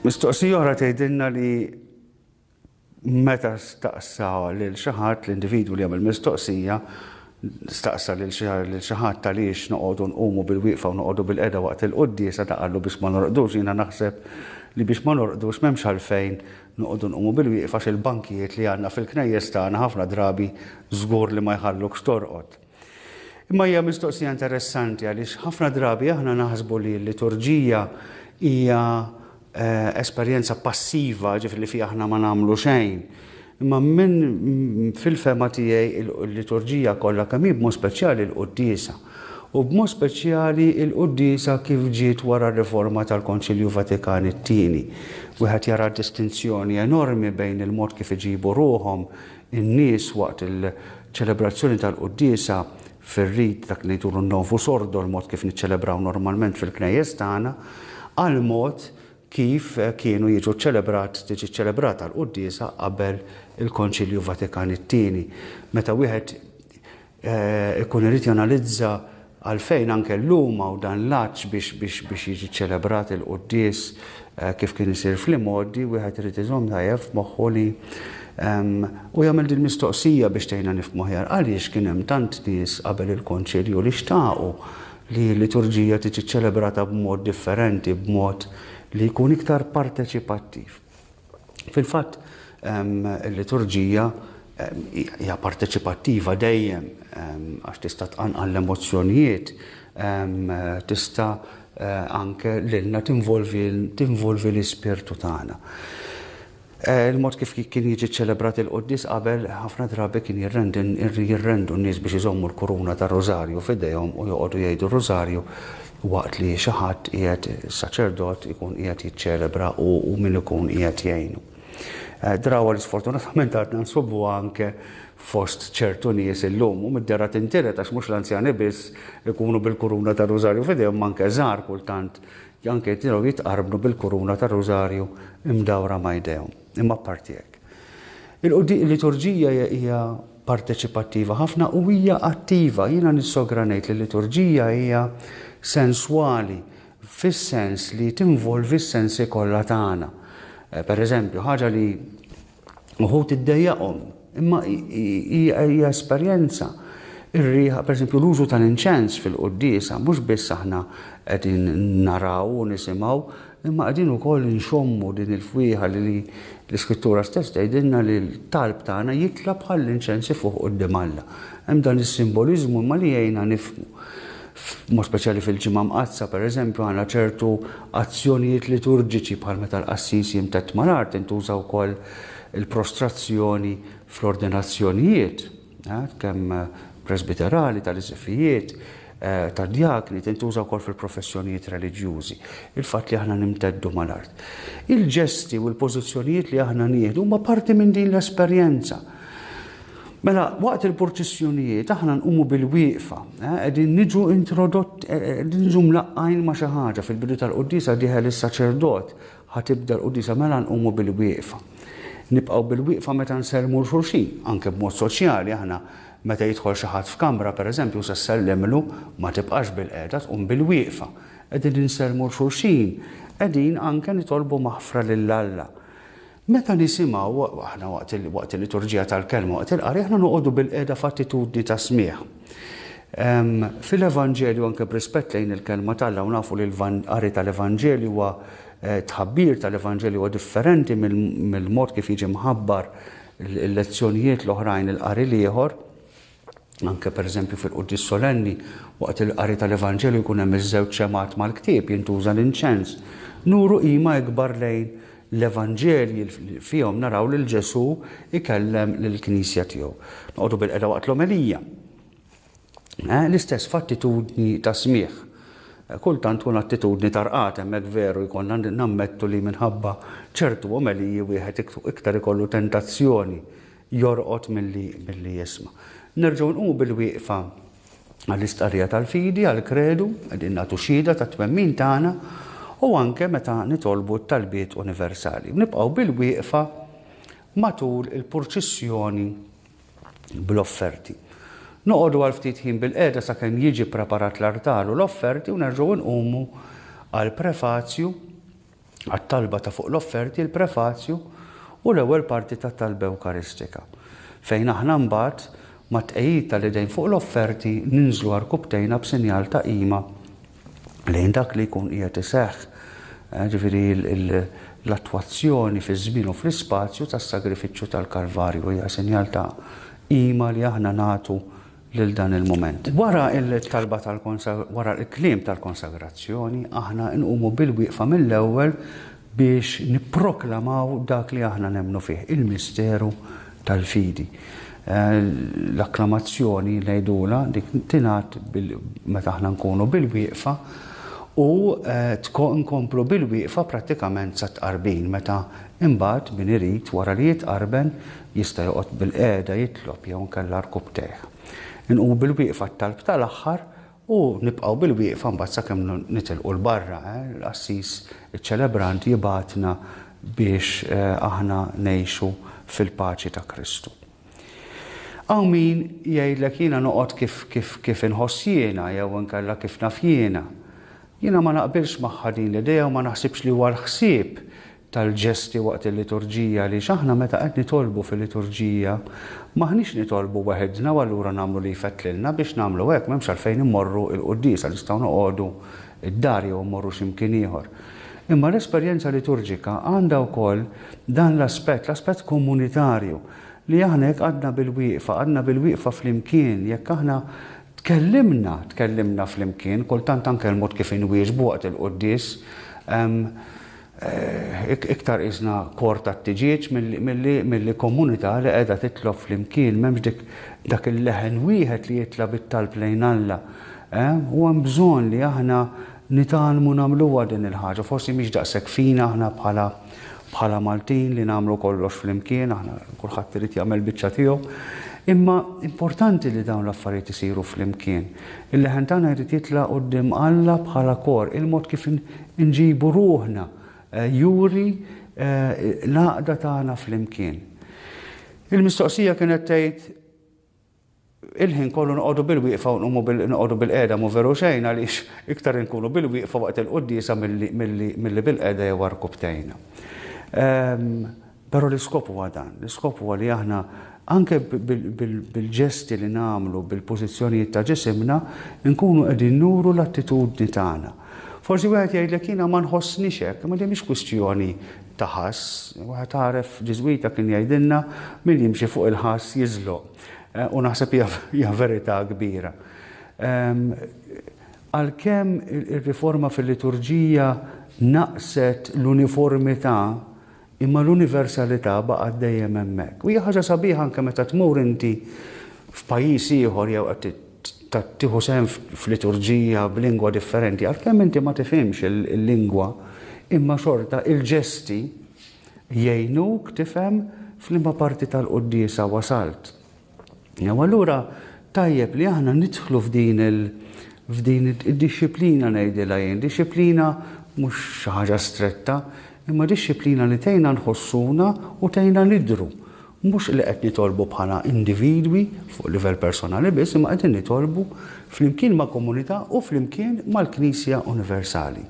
Mistoqsija oħra tgħidilna li meta staqsa lil xi ħadd l-individwu li jagħmel mistoqsija staqsa lil xi ħadd għaliex noqogħdu nqumu bil-wieqfa u noqogħdu bil-qeda waqt il-qudiesa taqallu biex ma norqdux, jiena naħseb li biex ma norqdux m'hemmx għalfejn noqogħdu nqumu bil-wieqfa għax il-bankijiet li għandna fil-knejjes tagħna ħafna drabi żgur li ma jħallukx torqod. Imma hija mistoqsija interessanti għaliex ħafna drabi aħna naħsbu li l-liturġija hija esperjenza passiva ġifri li fija aħna ma nagħmlu xejn. Imma minn fil-fema tiegħi l-liturġija kollha kemm hi b'mod speċjali l-quddiesa. U b'mod speċjali l-quddiesa kif ġiet wara r-riforma tal-Konċilju Vatikan it-tieni. Wieħed jara distinzjoni enormi bejn il-mod kif iġibu ruhom in-nies waqt il-ċelebrazzjoni tal-quddiesa fir-rit dak li jturu n-novu sordo l-mod kif niċċelebraw normalment fil-knejjes tagħna għal mod kif kienu tiġi ċelebrata l-quddiesa qabel il-Konċilju Vatikan it-tieni. Meta wieħed ikun irid janalizza għalfejn anke llum hawn dan l-aġġ biex jiġi ċelebrat il-quddies kif kien isir fl-imoddi, wieħed irid iżomm tajjeb f'moħħu li u jagħmel din mistoqsija biex tgħinna nifhmu aħjar għaliex kien hemm tant nies qabel il-Konċilju li xtaqu li l-liturġija tiġi ċelebrata b'mod differenti, b'mod li jkun iktar parteċipattiv. Fil-fatt, il-liturġija hija parteċipattiva dejjem għax tista' tqanqal l-emozzjonijiet, tista' anke lilna tinvolvi l-ispirtu tagħna. Il-mod kif kien jiġi ċelebrat il-quddies qabel ħafna drabi kien jirrendu n-nies biex iżommu l-kuruna tar-rożarju f'idejhom u joqogħdu jgħidu r-rożarju waqt li xi ħadd qiegħed saċerdot ikun qiegħed jiċċelebra u min ikun qiegħed jgħinu. Drawa li sfortunatament għadna nsubu anke fost ċertu nies illum u mid-dera tintiret għax mhux l-anzjani biss ikunu bil-kuruna tar-rożarju f'idejhom anke żgħar kultant anke jitqarbnu bil-kuruna tar-rożarju imdawra ma' jdejhom. Imma apparti hekk. Il-liturġija hija parteċipattiva ħafna u hija attiva. Jiena nissogra ngħid li l-liturġija hija senswali fis-sens li tinvolvi s-sensi kollha tagħna. Pereżempju, ħaġa li uħud iddejjaqhom, imma hija esperjenza. Ir-riħa, pereżempju, l-użu tal-inċens fil-quddiesa mhux biss aħna qegħdin naraw u nisimgħu, imma qegħdin ukoll nxommu din il-fwieħa li l-Iskrittura stess tgħidilna li l-talb tagħna jitla bħal l-inċensi fuq quddiem Alla. Hemm dan is-simboliżmu ma li jgħinna nifhmu. Mod speċjali fil-ġimgħa mqazza, pereżempju, għandna ċertu azzjonijiet liturġiċi bħal meta l-qassisi jimtett mal-art tintuża wkoll il-prostrazzjoni fl-ordinazzjonijiet, kemm presbiterali tal-iżifijiet, tad-djakni tintuża wkoll fil-professjonijiet reliġjużi. Il-fatt li aħna nimteddu mal-art. Il-ġesti u l-pożizzjonijiet li aħna nieħdu huma parti minn din l-esperjenza. Mela, waqt il-purċissjonijiet aħna nqumu bil-wieqfa, qegħdin niġu introdotti, qegħdin niġu mlaqqajn ma' xi ħaġa fil-bidu tal-quddiesa dieħel is-saċerdot ħatibda l-quddiesa mela nqumu bil-wieqfa. Nibqgħu bil-wieqfa meta nsermu l-xulxin, anke b'mod soċjali aħna meta jidħol xi ħadd f'kamra pereżempju se sellemlu ma tibqax bil-qiegħda tqum bil-wieqfa. Qegħdin insermu l-xulxin, qegħdin anke nitolbu maħfra lill-Alla. Meta nisimgħu aħna waqt il-liturġija tal-kelma waqt il-qari aħna noqogħdu bil-qiegħda f'attitudni ta' smieħ. Fil-Evanġelju anke b'rispett lejn il-kelma tal-Alla u nafu li l-qari tal-Evanġelju huwa tħabbir tal-Evanġelju huwa differenti mill-mod kif jiġi mħabbar il-lezzjonijiet l-oħrajn il-qari ieħor. Anke pereżempju fil-Qudies Solenni waqt il-qari tal-Evanġelju jkun hemm iż-żewġ ċemat mal-ktieb jintuża l-inċens. Nuru qima ikbar lejn l-Evanġelji fihom naraw lil Ġesu ikellem lill-Knisja tiegħu. Noqogħdu bil-qiegħda waqt l-omelija. L-istess f'attitudni ta' smieħ. Kultant tkun attitudni tarqat hemmhekk veru jkollna nammettu li minħabba ċertu omeliji wieħed iktar ikollu tentazzjoni jorqod milli jisma'. Nerġgħu nqumu bil-wieqfa għall-istqarrija tal-fidi, għall-kredu, qegħdin nagħtu xhieda tat-twemmin tagħna u anke meta nitolbu t-talbiet universali. Nibqgħu bil-wieqfa matul il-purċissjoni bl-offerti. Noqogħdu għal ftit ħin bil-qiegħda sakemm jiġi preparat l-artar u l-offerti u nerġgħu nqumu għall-prefazju għat-talba ta' fuq l-offerti, il-prefazju u l-ewwel parti tat-talba Ewkaristika. Fejn aħna mbagħad ma' tqejjid tal-idejn fuq l-offerti ninżlu arkubtejna b'sinjal ta' qima lejn dak li jkun qiegħed iseħħ. Ġifieri l-attwazzjoni fiż-żmien u fl-ispazju tas-sagrifiċċju tal-Kalvarju hija sinjal ta' qima li aħna nagħtu lil dan il-moment. Wara il-talba wara l-kliem tal-konsagrazzjoni, aħna nqumu bil-wieqfa mill-ewwel biex nipproklamaw dak li aħna nemmnu fih, il-misteru tal-fidi. L-akklamazzjoni ngħidula dik tingħat meta aħna nkunu bil-wieqfa u nkomplu bil-wieqfa prattikament sa tqarbin meta imbagħad min irid wara li jitqarben jista' joqgħod bil-qiegħda jitlob jew nkella rkubtejh. Nqumu bil-wieqfa t-talb tal-aħħar u nibqgħu bil-wieqfa mbagħad sakemm nitilqu l-barra. L-Assis iċ-ċelebrant jibatna biex aħna ngħixu fil-paċi ta' Kristu. Hawn min jgħidlek jiena noqgħod kif inħoss jiena jew inkella kif naf jiena. Jiena ma naqbilx magħha din l-idea u ma naħsibx li huwa l-ħsieb tal-ġesti waqt il-liturġija li aħna meta qed nitolbu fil-liturġija maħniex nitolbu waħedna u allura nagħmlu li jfettlilna biex nagħmlu hekk m'hemmx għalfejn immorru l-quddiesa nistgħu noqogħdu id-dar jew immorru x'imkien ieħor. Imma l-esperjenza liturġika għandha wkoll dan l-aspett komunitarju li aħna jekk għadna bil-wieqfa flimkien jekk aħna tkellimna flimkien kultant anke l-mod kif inwieġbu waqt il-quddies iktar isna kor tat-tiġieġ milli komunità li qiegħda titlob flimkien m'hemmx dak il-leħen wieħed li jitlob it-talb lejn Alla. U hemm bżonn li aħna nitalmu nagħmluha din il-ħaġa. Forsi mhix daqshekk fina aħna bħala Maltin li nagħmlu kollox flimkien, aħna kulħadd irid jagħmel biċċa tiegħu. Imma importanti li dawn l-affarijiet isiru flimkien. Il-leħen tagħna jrid jitlaq quddiem Alla bħala kor, il-mod kif inġibu ruħna juri l-għaqda tagħna flimkien. Il-mistoqsija kienet tgħid il-ħin kollu noqogħdu bil-wieqfa u noqogħdu bil-qiegħda mu veru xejn għaliex iktar inkunu bil-wieqfa waqt il-quddiesa milli bil-qiegħda jew arkubtejna. Però l-iskop huwa dan, l-iskop huwa li aħna anke bil-ġesti li nagħmlu bil-pożizzjonijiet ta' ġisimna nkunu qegħdin nuru l-attitudni tagħna. Forsi wieħed jgħidlek jiena ma nħossniex hekk, ma mhix kwistjoni ta' ħass. Wieħed għaref Ġiżwita kien jgħidilna min jimxi fuq il-ħass jiżloq. U naħseb hija verità kbira. Għalkemm ir-riforma fil-liturġija naqset l-uniformità imma l-universalità baqgħet dejjem hemmhekk. U hija ħaġa sabiħa anke meta tmur inti f'pajjiż ieħor jew qed tieħu sehem f'liturġija b'lingwa differenti, għalkemm inti ma tifhimx il-lingwa, imma xorta il-ġesti jgħinuk tifhem f'liema parti tal-quddiesa wasalt. Jew allura tajjeb li aħna nidħlu f'din id-disciplina ngħidilha jien, disciplina mhux xi ħaġa stretta, imma disciplina li tgħinna nħossuna u tgħinna nidhru. Mhux li qed nitolbu bħala individwi fuq livell personali biss, imma qegħdin nitolbu flimkien ma' komunità u flimkien mal-Knisja Universali.